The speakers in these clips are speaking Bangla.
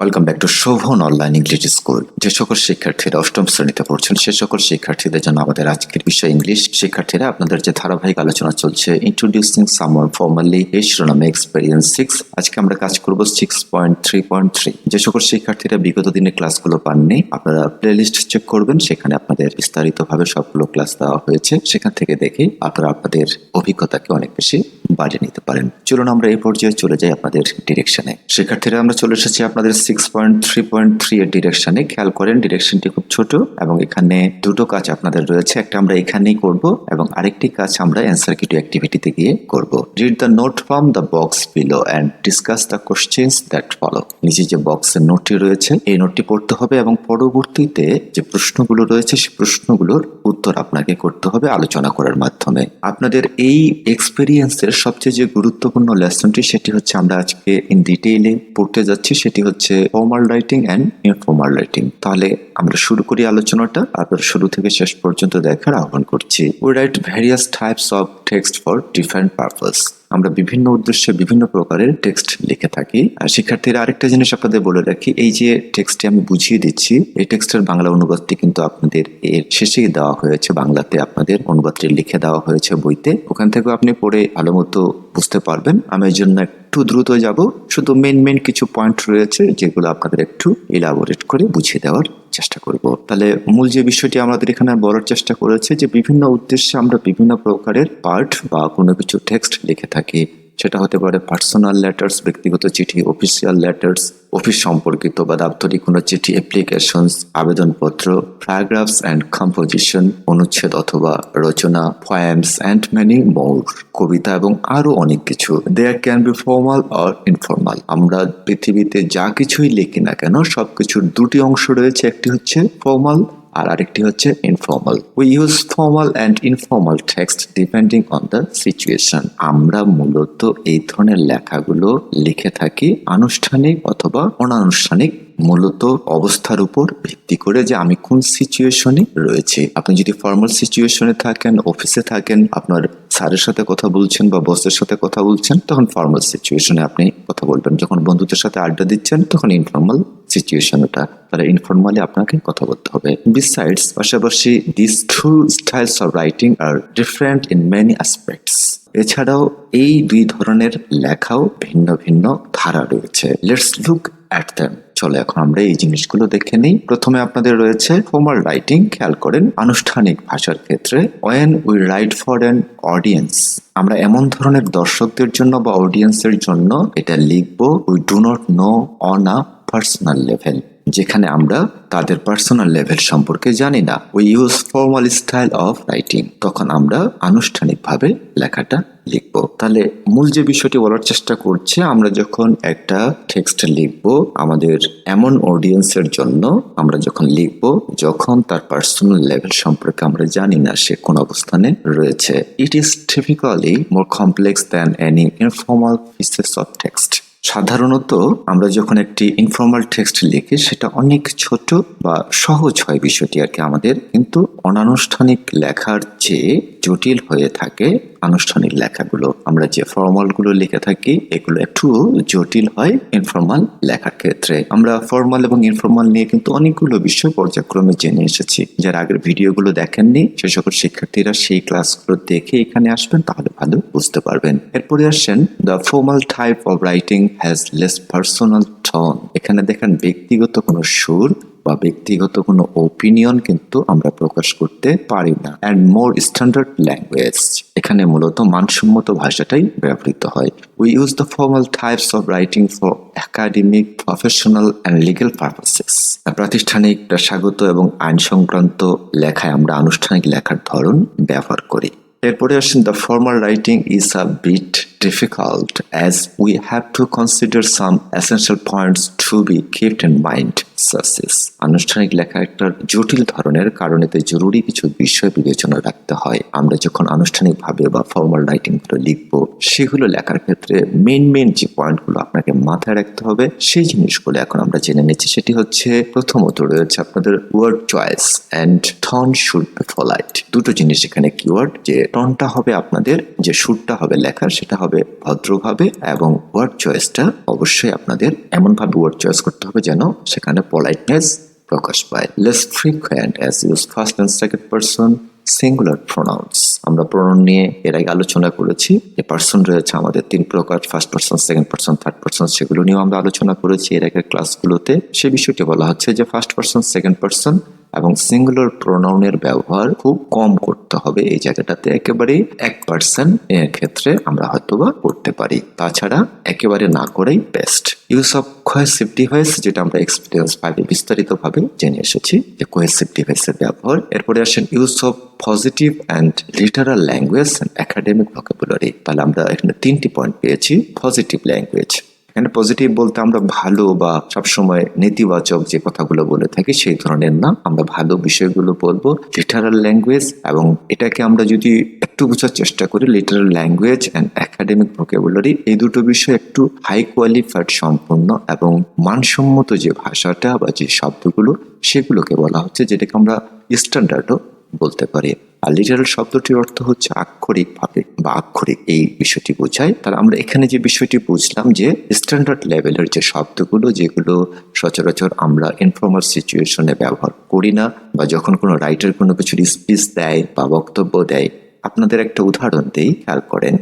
Welcome back to Shovon online English school. যে সকল শিক্ষার্থীরা অষ্টম শ্রেণীতে পড়ছেন সে সকল শিক্ষার্থীদের জন্য আমাদের আজকের বিষয় ইংলিশ। শিক্ষার্থীরা আপনাদের যে ধারাবাহিক আলোচনা চলছে ইন্ট্রোডিউসিং সামওয়ান ফর্মালি এই শিরোনামে এক্সপেরিয়েন্স 6। আজকে আমরা কাজ করব 6.3.3। যে সকল শিক্ষার্থীরা বিগত দিনে ক্লাসগুলো পাননি আপনারা প্লেলিস্ট চেক করবেন, সেখানে আপনাদের বিস্তারিতভাবে সবগুলো ক্লাস দেওয়া হয়েছে। সেখান থেকে দেখে আপনারা আপনাদের অভিজ্ঞতাকে অনেক বেশি বাড়িয়ে নিতে পারেন। চলুন আমরা এই পর্যায়ে চলে যাই আপনাদের ডিরেকশনে। শিক্ষার্থীরা আমরা চলে এসেছি আপনাদের 6.3.3 এর ডিরেকশনে। খেয়াল করেন ডিরেকশনটি খুব ছোট এবং এখানে দুটো কাজ আপনাদের রয়েছে। একটা আমরা এখানেই করব এবং আরেকটি কাজ আমরা অ্যান্সার কিটু অ্যাক্টিভিটিতে গিয়ে করব। Read the note from the box below and discuss the questions that follow. নিচে যে বক্সের নোটটি রয়েছে এই নোটটি পড়তে হবে এবং পরবর্তীতে যে প্রশ্নগুলো রয়েছে সেই প্রশ্নগুলোর উত্তর আপনাকে করতে হবে আলোচনা করার মাধ্যমে। আপনাদের এই এক্সপেরিয়েন্সের সবচেয়ে যে গুরুত্বপূর্ণ লেসনটি সেটি হচ্ছে আমরা আজকে ইন ডিটেইলে পড়তে যাচ্ছি, সেটি হচ্ছে formal writing and informal writing. তাহলে আমরা শুরু করি আলোচনাটা, তারপর শুরু থেকে শেষ পর্যন্ত দেখার আহ্বান করছি। We write various types of text for different purpose. আমরা বিভিন্ন উদ্দেশ্যে বিভিন্ন প্রকারের টেক্সট লিখে থাকি। আর শিক্ষার্থীরা আরেকটা জিনিস আপনাদের বলে রাখি, এই যে টেক্সটটি আমি বুঝিয়ে দিচ্ছি এই টেক্সটের বাংলা অনুবাদটি কিন্তু আপনাদের এর শেষেই দেওয়া হয়েছে, বাংলাতে আপনাদের অনুবাদটি লিখে দেওয়া হয়েছে বইতে। ওখান থেকে আপনি পড়ে ভালো মতো বুঝতে পারবেন। আমি এই জন্য একটু দ্রুত যাব, শুধু মেন কিছু পয়েন্ট রয়েছে যেগুলো আপনাদের একটু ইলাবোরেট করে বুঝিয়ে দেওয়ার চেষ্টা করব। তাহলে মূল যে বিষয়টি আমাদের এখানে বলার চেষ্টা করেছে যে বিভিন্ন উদ্দেশ্যে আমরা বিভিন্ন প্রকারের পার্ট বা কোনো কিছু টেক্সট লিখে থাকি। সেটা হতে পারে পার্সোনাল লেটার্স, ব্যক্তিগত চিঠি, অফিসিয়াল লেটার্স, অফিস সম্পর্কিত বা দাপ্তরিক কোনো চিঠি, অ্যাপ্লিকেশনস, আবেদনপত্র, প্যারাগ্রাফস অ্যান্ড কম্পোজিশন, অনুচ্ছেদ অথবা রচনা, পোয়েমস অ্যান্ড মেনি মোর, কবিতা এবং আরো অনেক কিছু। There can be formal or informal. আমরা পৃথিবীতে যা কিছুই লিখি না কেন সবকিছুর দুটি অংশ রয়েছে, একটি হচ্ছে ফর্মাল আর আরেকটি হচ্ছে informal. We use formal and informal text depending on the situation. আমরা মূলত এই ধরনের লেখাগুলো লিখে থাকি আনুষ্ঠানিক অথবা অনানুষ্ঠানিক, মূলত অবস্থার উপর ভিত্তি করে যে আমি কোন সিচুয়েশনে রয়েছে। আপনি যদি ফর্মাল সিচুয়েশনে থাকেন, অফিসে থাকেন, আপনার স্যারের সাথে কথা বলছেন বা বসের সাথে কথা বলছেন, তখন ফর্মাল সিচুয়েশনে আপনি কথা বলবেন। যখন বন্ধুদের সাথে আড্ডা দিচ্ছেন তখন ইনফর্মাল সিচুয়েশন ওটা, তাহলে ইনফর্মালি আপনাকে কথা বলতে হবে। বিসাইডস, পাশাপাশি this two styles of writing are different in many aspects. এছাড়াও এই দুই ধরনের লেখাও ভিন্ন ভিন্ন ধারা রয়েছে। Let's look at them. চলো এখন আমরা এই জিনিসগুলো দেখে নিই। প্রথমে আপনাদের রয়েছে ফর্মাল রাইটিং। খেয়াল করেন আনুষ্ঠানিক ভাষার ক্ষেত্রে when we write for an audience, আমরা এমন ধরনের দর্শকদের জন্য বা অডিয়েন্সের জন্য এটা লিখবো we do not know on a personal level, যেখানে আমরা তাদের পার্সোনাল লেভেল সম্পর্কে জানি না। We use formal style of writing, তখন আমরা আনুষ্ঠানিকভাবে লেখাটা লিখব। তাহলে মূল যে বিষয়টি বলার চেষ্টা করছে, আমরা যখন একটা টেক্সট লিখব আমাদের এমন অডিয়েন্সের জন্য আমরা যখন লিখব যখন তার পার্সোনাল লেভেল সম্পর্কে আমরা জানি না সে কোন অবস্থানে রয়েছে। It is typically more complex than any informal pieces of text. সাধারণত আমরা যখন একটি ইনফর্মাল টেক্সট লিখি সেটা অনেক ছোট বা সহজ হয় বিষয়টি আর কি আমাদের, কিন্তু অনানুষ্ঠানিক লেখার চেয়ে জটিল হয়ে থাকে আনুষ্ঠানিক লেখাগুলো। আমরা যে ফর্মালগুলো লিখে থাকি এগুলো একটু জটিল হয় ইনফর্মাল লেখার ক্ষেত্রে। আমরা ফর্মাল এবং ইনফর্মাল নিয়ে কিন্তু অনেকগুলো বিষয় পর্যায়ক্রমে জেনে এসেছি। যারা আগের ভিডিওগুলো দেখেননি সে সকল শিক্ষার্থীরা সেই ক্লাসগুলো দেখে এখানে আসবেন, তাহলে ভালো বুঝতে পারবেন। এরপরে আসেন the formal type of writing has less personal tone. এখানে দেখেন ব্যক্তিগত কোনো সুর বা ব্যক্তিগত কোনো ওপিনিয়ন কিন্তু আমরা প্রকাশ করতে পারি না। অ্যান্ড মোর স্ট্যান্ডার্ড ল্যাঙ্গুয়েজ, এখানে মূলত মানসম্মত ভাষাটাই ব্যবহৃত হয়। We use the formal types of writing for academic, professional and legal purposes. প্রাতিষ্ঠানিক, পেশাগত এবং আইন সংক্রান্ত লেখায় আমরা আনুষ্ঠানিক লেখার ধরন ব্যবহার করি। এরপরে আসেন the formal writing is a bit difficult as we have to consider some essential points to be kept in mind such as। আনুষ্ঠানিক লেখা একটা জটিল ধরনের, কারণ এতে জরুরি কিছু বিষয় বিবেচনা রাখতে হয়। আমরা যখন আনুষ্ঠানিকভাবে বা ফর্মাল রাইটিং গুলো লিখবো সেগুলো লেখার ক্ষেত্রে মেন যে পয়েন্টগুলো আপনাকে মাথায় রাখতে হবে সেই জিনিসগুলো এখন আমরা জেনে নিচ্ছি। সেটি হচ্ছে প্রথমত রয়েছে আপনাদের word choice and tone should be followed. দুটো জিনিস এখানে কিওয়ার্ড, যে টোনটা হবে আপনাদের, যে সুরটা হবে লেখার সেটা হবে হবে ভদ্রভাবে, এবং ওয়ার্ড চয়েসটা অবশ্যই আপনাদের এমনভাবে ওয়ার্ড চয়েস করতে হবে যেন সেখানে পোলাইটনেস প্রকাশ পায়। Less frequent as use first and second person singular pronounce. আমরা প্রোনাউন নিয়ে এর আগে আলোচনা করেছি। যে পার্সন রয়েছে আমাদের 3 প্রকার, first person, second person, third person, সেগুলো নিয়েও আমরা আলোচনা করেছি এর আগের ক্লাসগুলোতে। সে বিষয়টি বলা হচ্ছে যে ফার্স্ট পারসন, সেকেন্ড পারসন এবং সিঙ্গুলার প্রোনাউনের ব্যবহার খুব কম করতে হবে এই জায়গাটাতে। একেবারেই 1% এর ক্ষেত্রে আমরা হয়তোবা করতে পারি, তাছাড়া একেবারে না করেই best. Use of cohesive device, যেটা আমরা এক্সপিরিয়েন্স 5-এ বিস্তারিতভাবে জেনে এসেছি যে কোহেসিভ ডিভাইসের ব্যবহার। এরপরে আসেন use of positive and literal language and academic vocabulary. তাহলে আমরা এখানে 3টি পয়েন্ট পেয়েছি। পজিটিভ ল্যাঙ্গুয়েজ, এখানে পজিটিভ বলতে আমরা ভালো বা সবসময় নেতিবাচক যে কথাগুলো বলে থাকি সেই ধরনের না, আমরা ভালো বিষয়গুলো বলবো। লিটারাল ল্যাঙ্গুয়েজ, এবং এটাকে আমরা যদি একটু বোঝার চেষ্টা করি, literal language and academic vocabulary, এই দুটো বিষয় একটু হাই কোয়ালিফাইড সম্পন্ন এবং মানসম্মত যে ভাষাটা বা যে শব্দগুলো সেগুলোকে বলা হচ্ছে, যেটাকে আমরা স্ট্যান্ডার্ডও বলতে পারি। আর লিটারাল শব্দটির অর্থ হচ্ছে আক্ষরিক ভাবে বা আক্ষরিক, এই বিষয়টি বোঝায়। তাহলে আমরা এখানে যে বিষয়টি বুঝলাম যে স্ট্যান্ডার্ড লেভেলের যে শব্দগুলো, যেগুলো সচরাচর আমরা ইনফর্মাল সিচুয়েশনে ব্যবহার করি না, বা যখন কোনো রাইটার কোনো কিছুর স্পিচ দেয় বা বক্তব্য দেয়। আপনাদের একটা উদাহরণ দেই, খেয়াল করেন।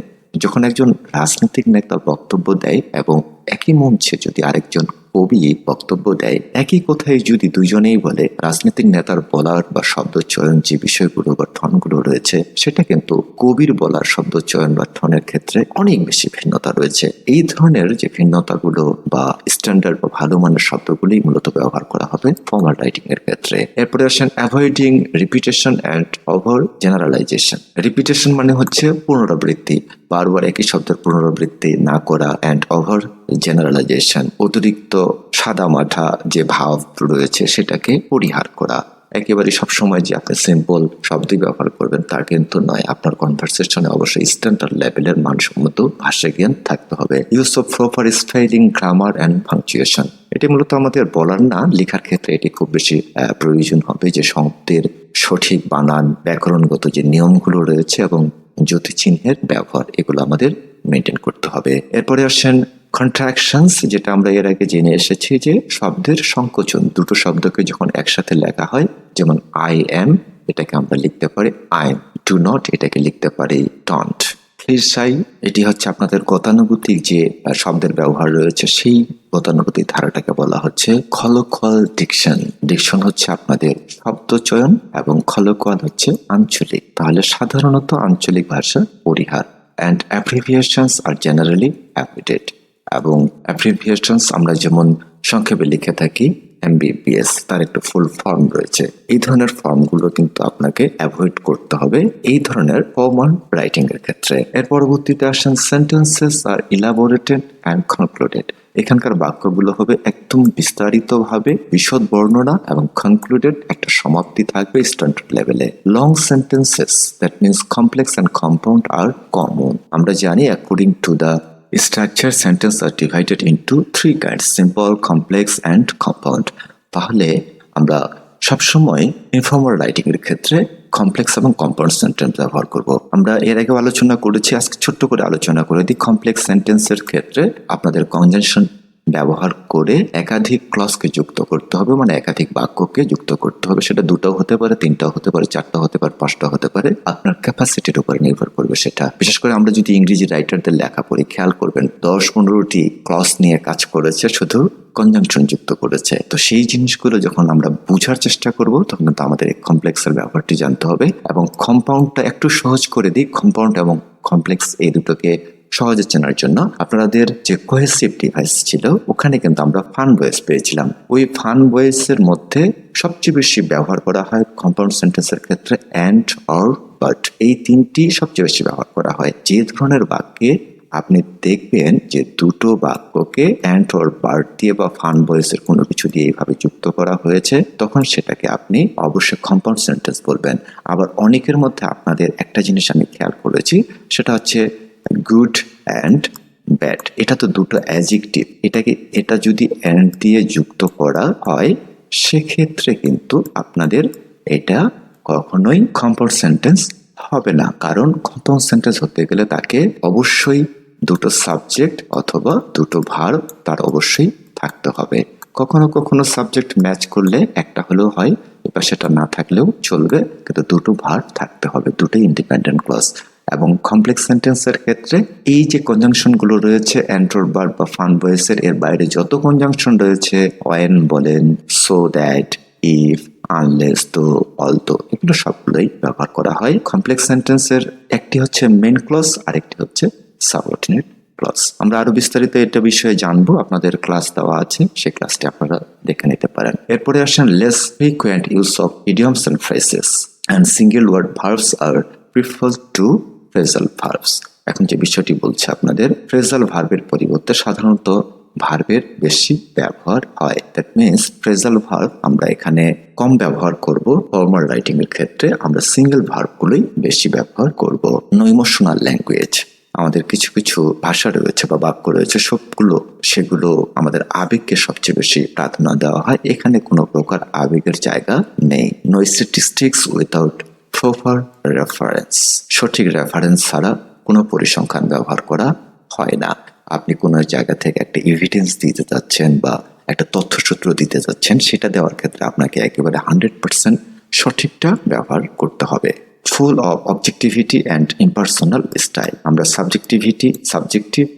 যখন একজন রাজনৈতিক নেতা বক্তব্য দেয় এবং একই মঞ্চে যদি আরেকজন কবি বক্তব্য দেয়, একই কথাই যদি দুজনেই বলে, রাজনৈতিক নেতার বলার বা শব্দ চয়ন যে বিষয়গুলো বা ঠনগুলো রয়েছে, সেটা কিন্তু কবির বলার শব্দ চয়ন বা ঠনের ক্ষেত্রে অনেক বেশি ভিন্নতা রয়েছে। এই ধরনের যে ভিন্নতাগুলো বা স্ট্যান্ডার্ড বা ভালো মানের শব্দগুলোই মূলত ব্যবহার করা হবে ফর্মাল রাইটিং এর ক্ষেত্রে। এরপরে আসেন avoiding repetition and over generalisation. Repetition মানে হচ্ছে পুনরাবৃত্তি, বারবার একই শব্দের পুনরাবৃত্তি না করা, অ্যান্ড ওভার জেনারেলাইজেশন, অতিরিক্ত সাদামাঠা যে ভাব রয়েছে সেটাকে পরিহার করা। একেবারে সবসময় যে আপনি সিম্পল শব্দই ব্যবহার করবেন তা কিন্তু নয়, আপনার কনভারসেশনে অবশ্যই স্ট্যান্ডার্ড লেভেলের মানসম্মত ভাষা জ্ঞান থাকতে হবে। Use of proper spelling, grammar and punctuation, এটি মূলত আমাদের বলার না, লেখার ক্ষেত্রে এটি খুব বেশি প্রয়োজন হবে, যে শব্দের সঠিক বানান, ব্যাকরণগত যে নিয়মগুলো রয়েছে এবং জ্যোতিচিহ্নের ব্যবহার, এগুলো আমাদের মেনটেন করতে হবে। এরপরে আসেন কন্ট্রাকশনস, যেটা আমরা এর আগে জেনে এসেছি যে শব্দের সংকোচন। দুটো শব্দকে যখন একসাথে লেখা হয়, যেমন আই এম, এটাকে আমরা লিখতে পারি আই এম, ডু নট এটাকে লিখতে পারি ডন্ট। ক্লিশাই, এটি হচ্ছে আপনাদের গতানুগতিক যে শব্দের ব্যবহার রয়েছে, সেই গতানুগতিক ধারাটাকে বলা হচ্ছে কলোকুয়াল ডিকশন। ডিকশন হচ্ছে আপনাদের শব্দ চয়ন এবং কলোকুয়াল হচ্ছে আঞ্চলিক। তাহলে সাধারণত আঞ্চলিক ভাষা পরিহার। অ্যান্ড অ্যাব্রিভিয়েশনস আর জেনারেলি অ্যাভয়েডেড, এবং অ্যাব্রিভিয়েশনস আমরা যেমন সংক্ষেপে লিখে থাকি MBBS, তার একটা ফুল ফর্ম রয়েছে। এই ধরনের ফর্মগুলো কিন্তু আপনাকে অ্যাভয়েড করতে হবে এই ধরনের ফর্মাল রাইটিং এর ক্ষেত্রে। এর পরবর্তীতে আসেন সেন্টেন্সেস আর ইলাবোরেটেড অ্যান্ড কনক্লুডেড। এখানকার বাক্যগুলো হবে একদম বিস্তারিতভাবে বিশদ বর্ণনা এবং কনক্লুডেড একটা সমাপ্তি থাকবে স্ট্যান্ডার্ড লেভেলে। Long sentences, that means complex and compound are common. আমরা জানি according to the structure sentence are divided into 3 kinds: simple, complex and compound. তাহলে আমরা সবসময় ইনফর্মাল রাইটিং এর ক্ষেত্রে কমপ্লেক্স এবং কম্পাউন্ড সেন্টেন্স ব্যবহার করব। আমরা এর আগে আলোচনা করেছি, আজকে ছোট্ট করে আলোচনা করে দিই। কমপ্লেক্স সেন্টেন্সের ক্ষেত্রে আপনাদের কনজাংশন ব্যবহার করে একাধিক ক্লজকে যুক্ত করতে হবে, মানে একাধিক বাক্যকে যুক্ত করতে হবে। সেটা 2টাও হতে পারে, 3টাও হতে পারে, 4টা হতে পারে, 5টা হতে পারে, আপনার ক্যাপাসিটির উপরে নির্ভর করবে সেটা। বিশেষ করে আমরা যদি ইংরেজি রাইটারদের লেখা পড়ি, খেয়াল করবেন 10-15টি ক্লজ নিয়ে কাজ করেছে, শুধু কনজাংশন যুক্ত করেছে। তো সেই জিনিসগুলো যখন আমরা বোঝার চেষ্টা করব, তখন কিন্তু আমাদের এই কমপ্লেক্সের ব্যবহারটি জানতে হবে। এবং কম্পাউন্ডটা একটু সহজ করে দিই। কম্পাউন্ড এবং কমপ্লেক্স এই দুটোকে সহজে চেনার জন্য আপনাদের যে কোহেসিভ ডিভাইস ছিল, ওখানে কিন্তু আমরা ফান ভয়েস পেয়েছিলাম। ওই ফান ভয়েসের মধ্যে সবচেয়ে বেশি ব্যবহার করা হয় কম্পাউন্ড সেন্টেন্সের ক্ষেত্রে অ্যান্ড, অর, বাট। এই 3টি সবচেয়ে বেশি ব্যবহার করা হয়। যে ধরনের বাক্যে আপনি দেখবেন যে দুটো বাক্যকে অ্যান্ড অর বার্ড দিয়ে বা ফান ভয়েসের কোনো কিছু দিয়ে এইভাবে যুক্ত করা হয়েছে, তখন সেটাকে আপনি অবশ্যই কম্পাউন্ড সেন্টেন্স বলবেন। আবার অনেকের মধ্যে আপনাদের একটা জিনিস আমি খেয়াল করেছি, সেটা হচ্ছে গুড অ্যান্ড ব্যাড। এটা তো দুটো অ্যাডজেক্টিভ, এটা যদি অ্যান্ড দিয়ে যুক্ত করা হয়, সেক্ষেত্রে কিন্তু আপনাদের এটা কখনোই কম্পাউন্ড সেন্টেন্স হবে না। কারণ কম্পাউন্ড সেন্টেন্স হতে গেলে তাকে অবশ্যই দুটো সাবজেক্ট অথবা দুটো ভার্ব তার অবশ্যই থাকতে হবে। কখনো কখনো সাবজেক্ট ম্যাচ করলে একটা হলেও হয়, এবার সেটা না থাকলেও চলবে, কিন্তু দুটো ভার্ব থাকতে হবে, দুটোই ইন্ডিপেন্ডেন্ট ক্লজ। এবং কমপ্লেক্স সেন্টেন্সের ক্ষেত্রে এই যে কনজাংশনগুলো রয়েছে অ্যান্ট্রোর ভার্ব বা ফান ভয়েসের, এর বাইরে যত কনজাংশন রয়েছে, ওয়েন বলেন, সো দ্যাট, ইফ, আনলেস, তো, অলতো, এগুলো সবগুলোই ব্যবহার করা হয়। কমপ্লেক্স সেন্টেন্সের একটি হচ্ছে মেন ক্লজ, আরেকটি হচ্ছে সাবঅর্ডিনেট ক্লজ। আমরা আরো বিস্তারিত এটা বিষয়ে জানবো, আপনাদের ক্লাস দেওয়া আছে, সেই ক্লাসটি আপনারা দেখে নিতে পারেন। এরপরে আসেন less frequent use of idioms and phrases and single word verbs are preferred to phrasal verbs. এখন যে বিষয়টি বলছে আপনাদের, ফ্রেজাল ভার্বের পরিবর্তে সাধারণত ভার্বের বেশি ব্যবহার হয়। দ্যাট মিনস ফ্রেজাল ভার্ব আমরা এখানে কম ব্যবহার করব। ফর্মাল রাইটিং এর ক্ষেত্রে আমরা সিঙ্গেল ভার্বগুলোই বেশি ব্যবহার করব। নো ইমোশনাল ল্যাঙ্গুয়েজ, আমাদের কিছু কিছু ভাষা রয়েছে বা বাক্য রয়েছে, সেগুলো আমাদের আবেগকে সবচেয়ে বেশি প্রাধান্য দেওয়া হয়। এখানে কোনো প্রকার আবেগের জায়গা নেই। No statistics without proper reference, সঠিক রেফারেন্স ছাড়া কোনো পরিসংখ্যান ব্যবহার করা হয় না। আপনি কোনো জায়গা থেকে একটা এভিডেন্স দিতে যাচ্ছেন বা একটা তথ্যসূত্র দিতে যাচ্ছেন, সেটা দেওয়ার ক্ষেত্রে আপনাকে একেবারে 100% সঠিকটা ব্যবহার করতে হবে। Full of objectivity and impersonal style, আমরা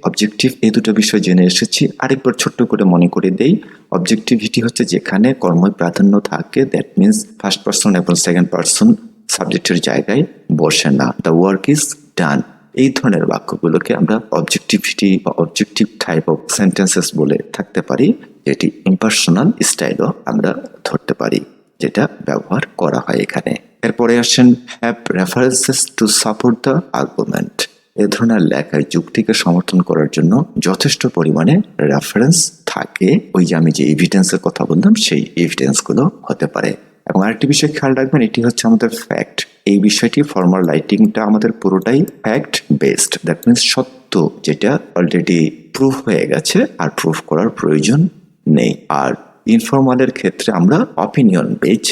অবজেক্টিভ এই দুটো বিষয় জেনে এসেছি। আরেকবার ছোট্ট করে মনে করে দেই, অবজেক্টিভিটি হচ্ছে যেখানে কর্মই প্রাধান্য থাকে, দ্যাট মিনস ফার্স্ট পার্সন এবং সেকেন্ড পার্সন সাবজেক্টের জায়গায় বসে না, দ্য ওয়ার্ক ইজ ডান। এই ধরনের বাক্যগুলোকে আমরা অবজেক্টিভিটি বা অবজেক্টিভ টাইপ অফ সেন্টেন্সেস বলে থাকতে পারি, যেটি ইম্পার্সোনাল স্টাইলও আমরা ধরতে পারি, যেটা ব্যবহার করা হয় এখানে। এরপরে আসেন have references to support the argument. এ ধরনের লেখায় যুক্তিকে সমর্থন করার জন্য যথেষ্ট পরিমাণে রেফারেন্স থাকে। ওই যে আমি যে এভিডেন্সের কথা বললাম, সেই এভিডেন্সগুলো হতে পারে। এবং আরেকটি বিষয় খেয়াল রাখবেন, এটি হচ্ছে আমাদের ফ্যাক্ট। এই বিষয়টি ফর্মাল রাইটিংটা আমাদের পুরোটাই ফ্যাক্ট বেসড, দ্যাট মিনস সত্য, যেটা অলরেডি প্রুফ হয়ে গেছে, আর প্রুফ করার প্রয়োজন নেই। আর ইনফর্মালের ক্ষেত্রে আমরা অপিনিয়ন বেজ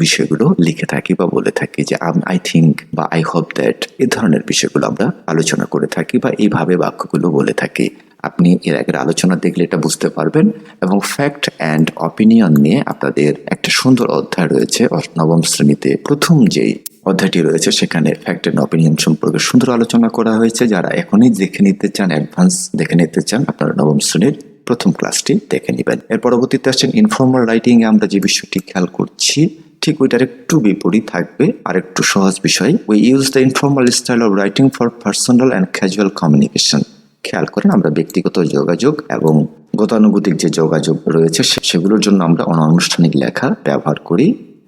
বিষয়গুলো লিখে থাকি বা বলে থাকি, যে আই থিঙ্ক বা আই হোপ দ্যাট, এই ধরনের বিষয়গুলো আমরা আলোচনা করে থাকি বা এইভাবে বাক্যগুলো বলে থাকি। আপনি এর আগের আলোচনা দেখলে এটা বুঝতে পারবেন। এবং ফ্যাক্ট অ্যান্ড অপিনিয়ন নিয়ে আপনাদের একটা সুন্দর অধ্যায় রয়েছে নবম শ্রেণীতে। প্রথম যেই অধ্যায়টি রয়েছে সেখানে ফ্যাক্ট অ্যান্ড অপিনিয়ন সম্পর্কে সুন্দর আলোচনা করা হয়েছে। যারা এখনই দেখে নিতে চান, অ্যাডভান্স দেখে নিতে চান, আপনারা নবম শ্রেণীর প্রথম ক্লাসটি দেখে নেবেন। এর পরবর্তীতে আসছেন ইনফর্মাল রাইটিং এ আমরা যে বিষয়টি খেয়াল করছি, ঠিক ওইটার একটু বিপরীত থাকবে, আর একটু সহজ বিষয়। We use the informal style of writing for personal and casual communication. খেয়াল করেন, আমরা ব্যক্তিগত যোগাযোগ এবং গতানুগতিক যে যোগাযোগ রয়েছে সেগুলোর জন্য আমরা অনানুষ্ঠানিক লেখা ব্যবহার করি,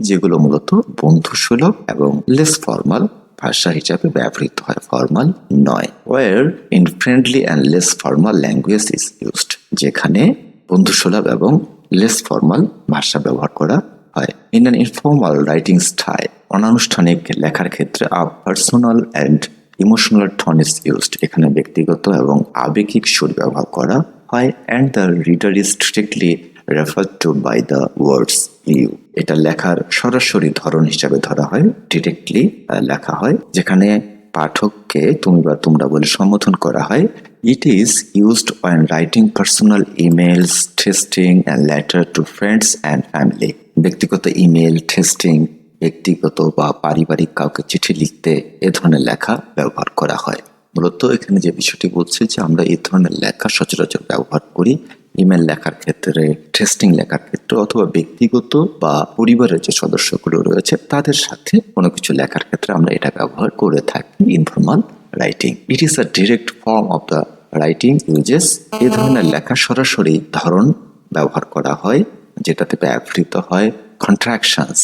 যেগুলো মূলত বন্ধুসুলভ এবং লেস ফর্মাল ভাষা হিসাবে ব্যবহৃত হয়, ফর্মাল নয়। War in friendly and less formal language is used, যেখানে বন্ধুসুলভ এবং লেস ফর্মাল ভাষা ব্যবহার করা হয়। In an informal writing style, অনানুষ্ঠানিক লেখার ক্ষেত্রে a personal and emotional tone is used, এখানে ব্যক্তিগত এবং আবেগিক সুর ব্যবহার করা হয়। And the reader is strictly referred to by the words you, এটা লেখার সরাসরি ধরন হিসাবে ধরা হয়, ডিরেক্টলি লেখা হয়, যেখানে পাঠককে তুমি বা তোমরা বলে সম্বোধন করা হয়। It is used when writing personal emails, texting and letter to friends and family, ব্যক্তিগত ইমেল, টেস্টিং, ব্যক্তিগত বা পারিবারিক কাউকে চিঠি লিখতে এ ধরনের লেখা ব্যবহার করা হয়। মূলত এখানে যে বিষয়টি বলছে যে আমরা এই ধরনের লেখা সচরাচর ব্যবহার করি ইমেল লেখার ক্ষেত্রে, টেস্টিং লেখার ক্ষেত্রে, অথবা ব্যক্তিগত বা পরিবারের যে সদস্যগুলো রয়েছে তাদের সাথে কোনো কিছু লেখার ক্ষেত্রে আমরা এটা ব্যবহার করে থাকি informal writing. It is a direct form of the writing uses, এই ধরনের লেখা সরাসরি ধরন ব্যবহার করা হয়, যেটাতে ব্যবহৃত হয় কন্ট্রাকশনস,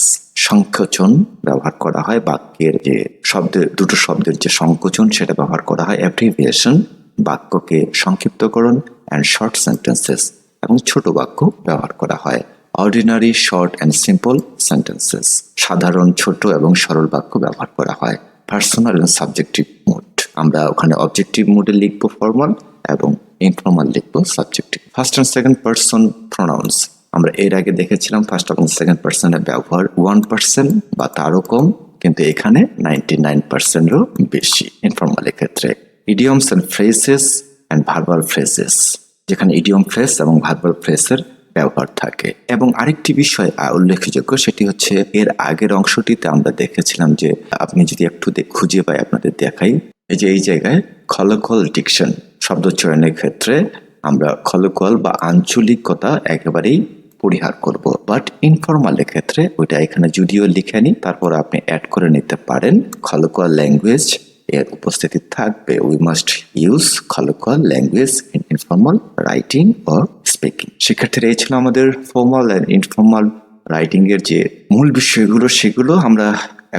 সংকোচন ব্যবহার করা হয়, বাক্যের যে দুটো শব্দের যে সংকোচন সেটা ব্যবহার করা হয়, অ্যাব্রিভিয়েশন, বাক্যকে সংক্ষিপ্তকরণ, অ্যান্ড শর্ট সেন্টেন্সেস, এবং ছোট বাক্য ব্যবহার করা হয়। Ordinary short and simple sentences, সাধারণ ছোট এবং সরল বাক্য ব্যবহার করা হয়। পার্সোনাল অ্যান্ড সাবজেক্টিভ মুড, আমরা ওখানে অবজেক্টিভ মুডে লিখবো ফর্মাল এবং ইনফর্মাল লিখবো subjective. First and second person pronounce, আমরা এর আগে দেখেছিলাম ফার্স্ট এবং সেকেন্ড পার্সনের ব্যবহার 1% বা তারও কম, কিন্তু এখানে 99%-এরও বেশি ইনফর্মালের ক্ষেত্রে। Idioms and phrases and verbal phrases, যেখানে ইডিয়ম ফ্রেজ এবং ভার্বাল ফ্রেজের ব্যবহার থাকে। এবং আরেকটি বিষয় উল্লেখযোগ্য, সেটি হচ্ছে এর আগের অংশটিতে আমরা দেখেছিলাম যে আপনি যদি একটু খুঁজে পাই আপনাদের দেখাই, এই যে এই জায়গায় কলোকিয়াল ডিকশন শব্দ চয়নের ক্ষেত্রে আমরা কলোকিয়াল বা আঞ্চলিকতা একেবারেই পরিহার করব, বাট ইনফর্মালের ক্ষেত্রে ওইটা এখানে যদিও লিখে নিই, তারপর আপনি অ্যাড করে নিতে পারেন কলোকিয়াল ল্যাঙ্গুয়েজ এর উপস্থিতি থাকবে। We must use colloquial language in informal writing or speaking. শিক্ষার্থীরা এই ছিল আমাদের ফর্মাল অ্যান্ড ইনফর্মাল রাইটিং এর যে মূল বিষয়গুলো, সেগুলো আমরা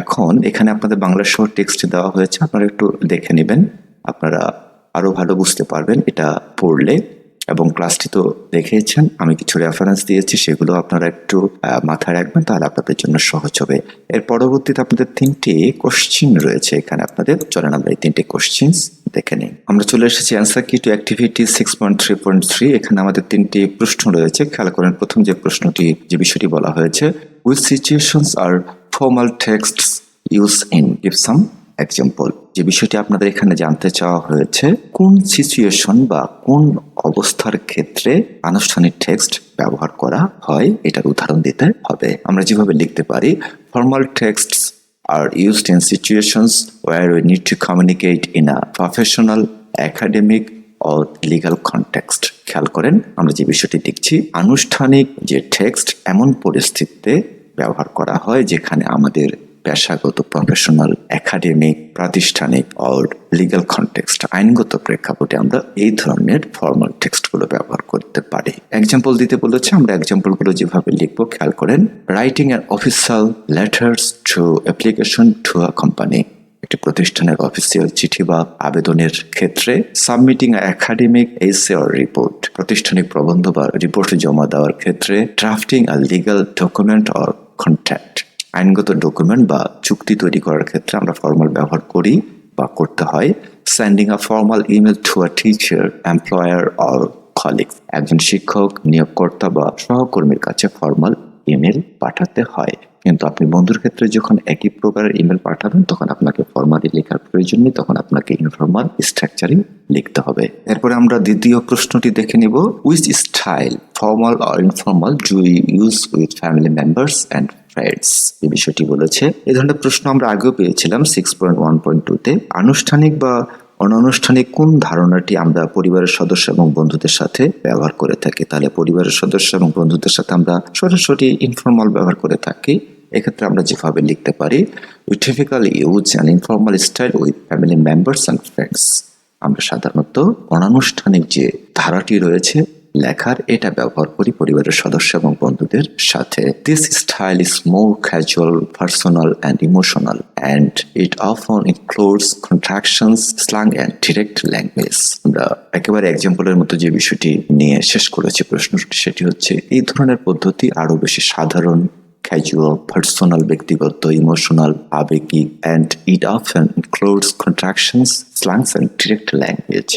এখন এখানে আপনাদের বাংলা সহ টেক্সট দেওয়া হয়েছে, আপনারা একটু দেখে নেবেন, আপনারা আরো ভালো বুঝতে পারবেন এটা পড়লে। এবং ক্লাসটি তো দেখেছেন, আমি কিছু রেফারেন্স দিয়েছি, সেগুলো আপনারা একটু মাথায় রাখবেন, তাহলে আপনাদের জন্য সহজ হবে। এর পরবর্তীতে আপনাদের 3টি কোশ্চিন রয়েছে এখানে আপনাদের, চলেন আমরা এই 3টি কোশ্চিন দেখে নিই। আমরা চলে এসেছি অ্যান্সার কি টু অ্যাক্টিভিটি 6.3.3। এখানে আমাদের 3টি প্রশ্ন রয়েছে, খেয়াল করেন। প্রথম যে প্রশ্নটি, যে বিষয়টি বলা হয়েছে, which situations are formal texts use in, give some example. যে বিষয়টি আপনাদের এখানে জানতে চাওয়া হয়েছে, কোন সিচুয়েশন বা কোন অবস্থার ক্ষেত্রে আনুষ্ঠানিক টেক্সট ব্যবহার করা হয়, এটার উদাহরণ দিতে হবে। আমরা যেভাবে লিখতে পারি, formal টেক্সটস are used in situations where we need to communicate in a professional, academic or legal context. খেয়াল করেন, আমরা যে বিষয়টি দেখছি, আনুষ্ঠানিক যে টেক্সট এমন পরিস্থিতিতে ব্যবহার করা হয় যেখানে আমাদের পেশাগত, প্রফেশনাল, একাডেমিক, প্রাতিষ্ঠানিক অর লিগ্যাল কনটেক্সট, আইনগত প্রেক্ষাপটে আমরা এই ধরনের ফর্মাল টেক্সটগুলো ব্যবহার করতে পারি। এক্সাম্পল দিতে বলেছে, আমরা এক্সাম্পলগুলো যেভাবে লিখবো খেয়াল করেন। Writing an official letters to application to a company, একটি প্রতিষ্ঠানের অফিসিয়াল চিঠি বা আবেদনের ক্ষেত্রে। সাবমিটিং একাডেমিক এসে অর রিপোর্ট, প্রাতিষ্ঠানিক প্রবন্ধ বা রিপোর্ট জমা দেওয়ার ক্ষেত্রে। Drafting a legal document or contract, আইনগত ডকুমেন্ট বা চুক্তি তৈরি করার ক্ষেত্রে আমরা ফর্মাল ব্যবহার করি বা করতে হয়। Sending a formal email to a teacher, employer or colleague, একজন শিক্ষক, নিয়োগকর্তা বা সহকর্মীর কাছে ফর্মাল ইমেল পাঠাতে হয়। কিন্তু আপনি বন্ধুর ক্ষেত্রে যখন একই প্রকারের ইমেল পাঠাবেন, তখন আপনাকে ফর্মালি লেখার প্রয়োজন নেই, তখন আপনাকে ইনফর্মাল স্ট্রাকচারিং লিখতে হবে। এরপরে আমরা দ্বিতীয় প্রশ্নটি দেখে নিব, which style, formal or informal, do you use with family members and friends. এই বিষয়টি বলেছে। এই ধরনের প্রশ্ন আমরা আগেও পেয়েছিলাম 6.1.2-তে। আনুষ্ঠানিক বা অনানুষ্ঠানিক কোন ধারণাটি আমরা পরিবারের সদস্য এবং বন্ধুদের সাথে ব্যবহার করে থাকি, তাহলে পরিবারের সদস্য এবং বন্ধুদের সাথে আমরা সরাসরি ইনফর্মাল ব্যবহার করে থাকি। এক্ষেত্রে আমরা যেভাবে লিখতে পারি, we typically use an informal style with family members and friends. আমরা সাধারণত অনানুষ্ঠানিক যে ধারাটি রয়েছে লেখার, এটা ব্যবহার করি পরিবারের সদস্য এবং বন্ধুদের সাথে। This style is more casual, personal and emotional and it অফন includes contractions, slang and direct language. আমরা একেবারে এক্সাম্পলের মতো যে বিষয়টি নিয়ে শেষ করেছি প্রশ্নটি, সেটি হচ্ছে এই ধরনের পদ্ধতি আরো বেশি সাধারণ, ক্যাজুয়াল, পার্সোনাল, ব্যক্তিগত, ইমোশনাল, আবেগিক, and it often includes contractions, slangs and direct language.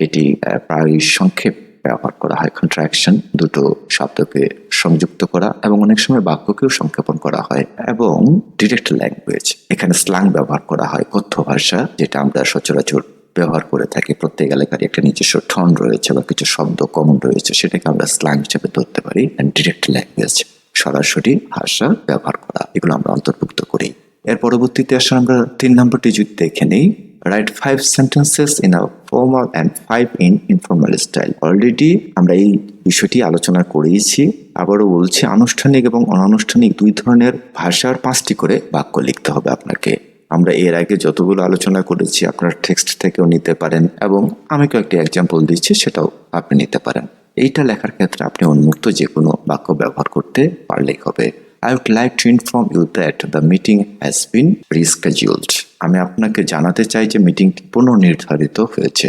এটি প্রায় সংক্ষেপ ব্যবহার করা হয়। কন্ট্রাকশন, দুটো শব্দকে সংযুক্ত করা, এবং অনেক সময় বাক্যকেও সংক্ষেপণ করা হয়। এবং ডিরেক্ট ল্যাঙ্গুয়েজ, এখানে স্ল্যাং ব্যবহার করা হয়, কথ্য ভাষা, যেটা আমরা সচরাচর ব্যবহার করে থাকি। প্রত্যেক এলাকার একটা নিজস্ব ঠন রয়েছে বা কিছু শব্দ কমন রয়েছে, সেটাকে আমরা স্ল্যাং হিসেবে ধরতে পারি। অ্যান্ড ডিরেক্ট ল্যাঙ্গুয়েজ, সরাসরি ভাষা ব্যবহার করা, এগুলো আমরা অন্তর্ভুক্ত করি। এর পরবর্তীতে আসলে আমরা 3 নম্বরটি যদি দেখে নেই, write 5 sentences in a formal and 5 in informal style. Already আমরা এই বিষয়টি আলোচনা করেছি, আবারও বলছি, আনুষ্ঠানিক এবং অনানুষ্ঠানিক দুই ধরনের ভাষার 5টি করে বাক্য লিখতে হবে আপনাকে। আমরা এর আগে যতগুলো আলোচনা করেছি আপনার টেক্সট থেকেও নিতে পারেন, এবং আমি কয়েকটি এক্সাম্পল দিচ্ছি, সেটাও আপনি নিতে পারেন। এইটা লেখার ক্ষেত্রে আপনি উন্মুক্ত যে কোনো বাক্য ব্যবহার করতে পারলেই হবে। I would like to inform you that the meeting has been rescheduled. আমি আপনাকে জানাতে চাই যে মিটিংটি পুনর্নির্ধারিত হয়েছে।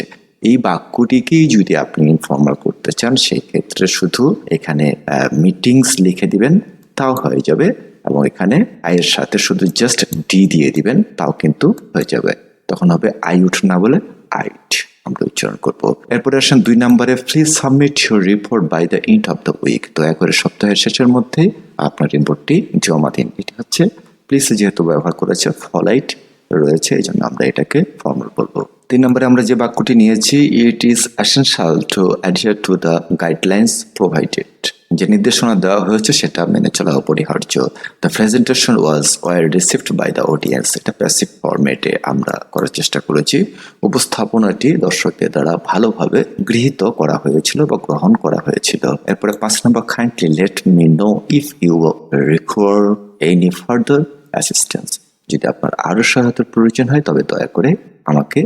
এই বাক্যটিকেই যদি আপনি ইনফর্মাল করতে চান, সেই ক্ষেত্রে শুধু এখানে মিটিংস লিখে দিবেন, তাও হয়ে যাবে। এবং এখানে আই এর সাথে শুধু জাস্ট ডি দিয়ে দিবেন, তাও কিন্তু হয়ে যাবে। তখন হবে আই উড না বলে আইট আমরা উচ্চারণ করবো। এরপরে আসেন 2 নম্বরে, please submit your report by the end of the week. দয়া করে সপ্তাহের শেষের মধ্যে আপনার রিপোর্টটি জমা দিন। এটি হচ্ছে প্লিজ, যেহেতু ব্যবহার করেছে, ফলাইট রয়েছে, এই জন্য আমরা এটাকে ফর্মাল বলবো। 3 নম্বরে আমরা যে বাক্যটি নিয়েছি, it is essential to adhere to the guidelines provided. যে নির্দেশনা দেওয়া হয়েছে সেটা মেনে চলা অপরিহার্য। The presentation were received by the audience. এটা প্যাসিভ ফরম্যাটে আমরা করার চেষ্টা করেছি। উপস্থাপনাটি দর্শকদের দ্বারা ভালোভাবে গৃহীত করা হয়েছিল বা গ্রহণ করা হয়েছিল। এরপরে 5 নম্বর, kindly let me know if you require any further assistance. যদি আপনার আরো সহায়তার প্রয়োজন হয় তবে দয়া করে আমাকে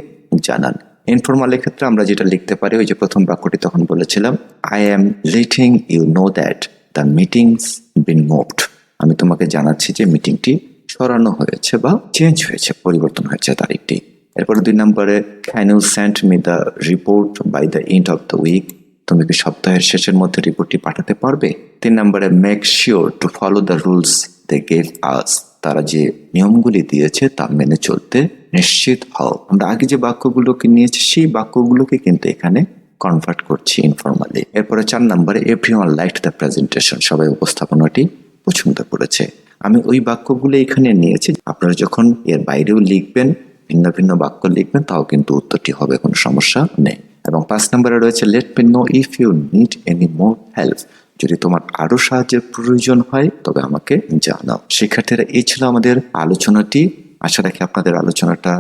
জানান। ইনফরমালের ক্ষেত্রে আমরা যেটা লিখতে পারি, ওই যে প্রথম বাক্যটি তখন বলেছিলাম, I am letting you know that the meeting's been moved. আমি তোমাকে জানাচ্ছি যে মিটিংটি সরানো হয়েছে বা চেঞ্জ হয়েছে, পরিবর্তন হয়েছে তারিখটি। এরপরে 2 নম্বরে, can you send me the report by the end of the week. তুমি কি সপ্তাহের শেষের মধ্যে রিপোর্টটি পাঠাতে পারবে? 3 নম্বরে, make sure to follow the rules they gave us. তারা যে নিয়মগুলি দিয়েছে তা মেনে চলতে নিশ্চিত হও। আমরা আগে যে বাক্যগুলোকে নিয়েছি সেই বাক্যগুলোকে কিন্তু এখানে কনভার্ট করছি ইনফরমালি। এরপরে 4 নম্বরে, এভরিওয়ান লাইকড দ্য প্রেজেন্টেশন। সবাই উপস্থাপনাটি পছন্দ করেছে। আমি ওই বাক্যগুলো এখানে নিয়েছি। আপনারা যখন এর বাইরেও লিখবেন, ভিন্ন ভিন্ন বাক্য লিখবেন, তাও কিন্তু উত্তরটি হবে, কোনো সমস্যা নেই। এবং 5 নম্বরে রয়েছে, let me know if you need any more help. যদি তোমার আরো সাহায্যের প্রয়োজন হয় তবে আমাকে জানাও। শিক্ষার্থীরা, এই ছিল আমাদের আলোচনাটি। আশা রাখি আপনাদের আলোচনাটা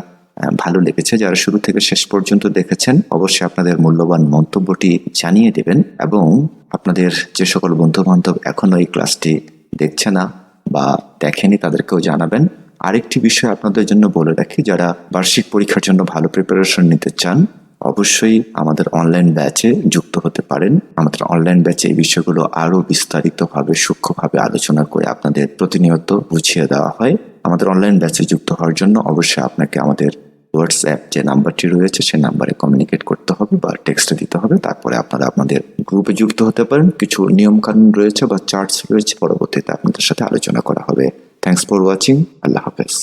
ভালো লেগেছে। যারা শুরু থেকে শেষ পর্যন্ত দেখেছেন অবশ্যই আপনাদের মূল্যবান মন্তব্যটি জানিয়ে দেবেন, এবং আপনাদের যে সকল বন্ধু বান্ধব এখনো এই ক্লাসটি দেখছে না বা দেখেনি তাদেরকেও জানাবেন। আরেকটি বিষয় আপনাদের জন্য বলে রাখি, যারা বার্ষিক পরীক্ষার জন্য ভালো প্রিপারেশন নিতে চান অবশ্যই আমাদের অনলাইন ব্যাচে যুক্ত হতে পারেন। আমাদের অনলাইন ব্যাচে এই বিষয়গুলো আরো বিস্তারিতভাবে সূক্ষ্মভাবে আলোচনা করে আপনাদের প্রতিনিয়ত বুঝিয়ে দেওয়া হয়। আমাদের অনলাইন ব্যাচে যুক্ত হওয়ার জন্য অবশ্যই আপনাকে আমাদের হোয়াটসঅ্যাপ যে নাম্বারটি রয়েছে সেই নাম্বারে কমিউনিকেট করতে হবে বা টেক্সট দিতে হবে। তারপরে আপনারা আপনাদের গ্রুপে যুক্ত হতে পারেন। কিছু নিয়ম কানুন রয়েছে বা চার্টস রয়েছে, পরবর্তীতে আপনাদের সাথে আলোচনা করা হবে। Thanks for watching. আল্লাহ হাফেজ।